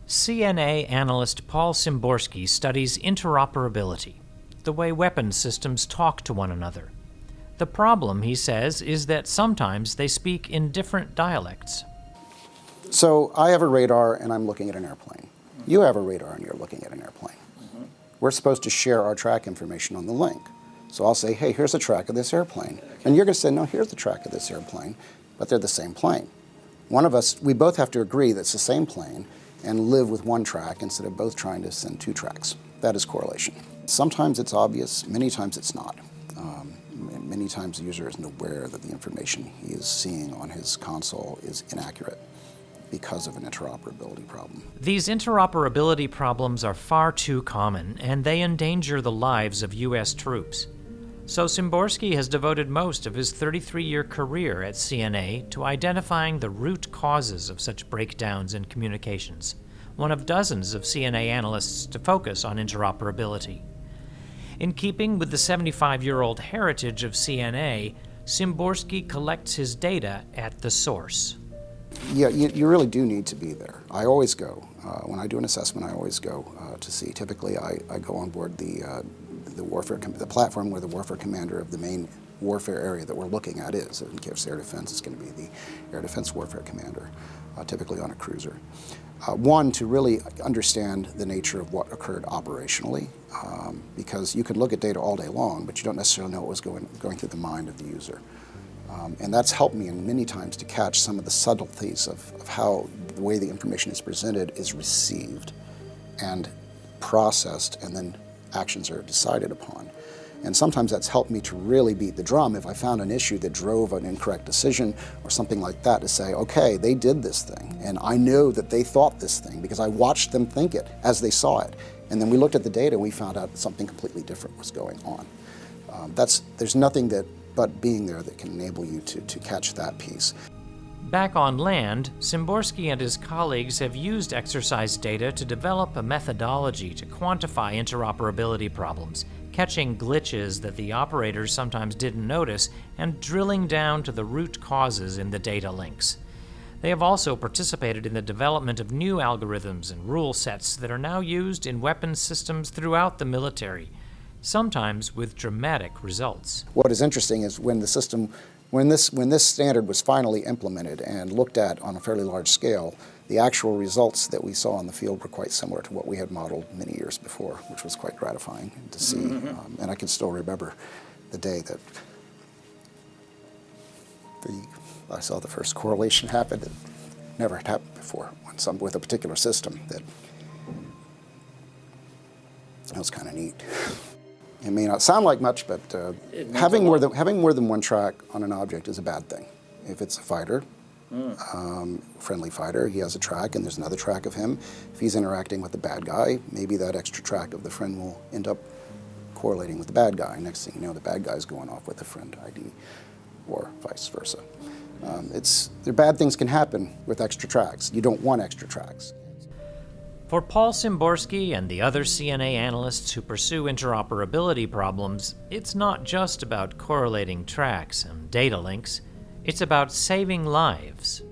CNA analyst Paul Symborski studies interoperability, the way weapons systems talk to one another. The problem, he says, is that sometimes they speak in different dialects. So I have a radar and I'm looking at an airplane. You have a radar and you're looking at an airplane. We're supposed to share our track information on the link. So I'll say, hey, here's a track of this airplane. And you're going to say, no, here's the track of this airplane, but they're the same plane. One of us, we both have to agree that it's the same plane and live with one track instead of both trying to send two tracks. That is correlation. Sometimes it's obvious, many times it's not. Many times the user isn't aware that the information he is seeing on his console is inaccurate because of an interoperability problem. These interoperability problems are far too common, and they endanger the lives of U.S. troops. So Symborski has devoted most of his 33-year career at CNA to identifying the root causes of such breakdowns in communications, one of dozens of CNA analysts to focus on interoperability. In keeping with the 75-year-old heritage of CNA, Symborski collects his data at the source. Yeah, you really do need to be there. I always go. When I do an assessment, I always go to see. Typically, I go on board the platform where the warfare commander of the main warfare area that we're looking at is. In case air defense, it's going to be the air defense warfare commander, typically on a cruiser. One, to really understand the nature of what occurred operationally, because you can look at data all day long, but you don't necessarily know what was going through the mind of the user. And that's helped me in many times to catch some of the subtleties of how the way the information is presented is received and processed, and then actions are decided upon. And sometimes that's helped me to really beat the drum if I found an issue that drove an incorrect decision or something like that, to say, okay, they did this thing, and I know that they thought this thing because I watched them think it as they saw it. And then we looked at the data and we found out that something completely different was going on. There's nothing but being there that can enable you to catch that piece. Back on land, Symborski and his colleagues have used exercise data to develop a methodology to quantify interoperability problems, catching glitches that the operators sometimes didn't notice and drilling down to the root causes in the data links. They have also participated in the development of new algorithms and rule sets that are now used in weapons systems throughout the military, sometimes with dramatic results. What is interesting is when this standard was finally implemented and looked at on a fairly large scale, the actual results that we saw in the field were quite similar to what we had modeled many years before, which was quite gratifying to see. And I can still remember the day that I saw the first correlation happen. It never had happened before with a particular system. That was kind of neat. It may not sound like much, but having more than one track on an object is a bad thing. If it's a fighter, friendly fighter, he has a track and there's another track of him. If he's interacting with the bad guy, maybe that extra track of the friend will end up correlating with the bad guy. Next thing you know, the bad guy's going off with the friend ID, or vice versa. Bad things can happen with extra tracks. You don't want extra tracks. For Paul Symborski and the other CNA analysts who pursue interoperability problems, it's not just about correlating tracks and data links, it's about saving lives.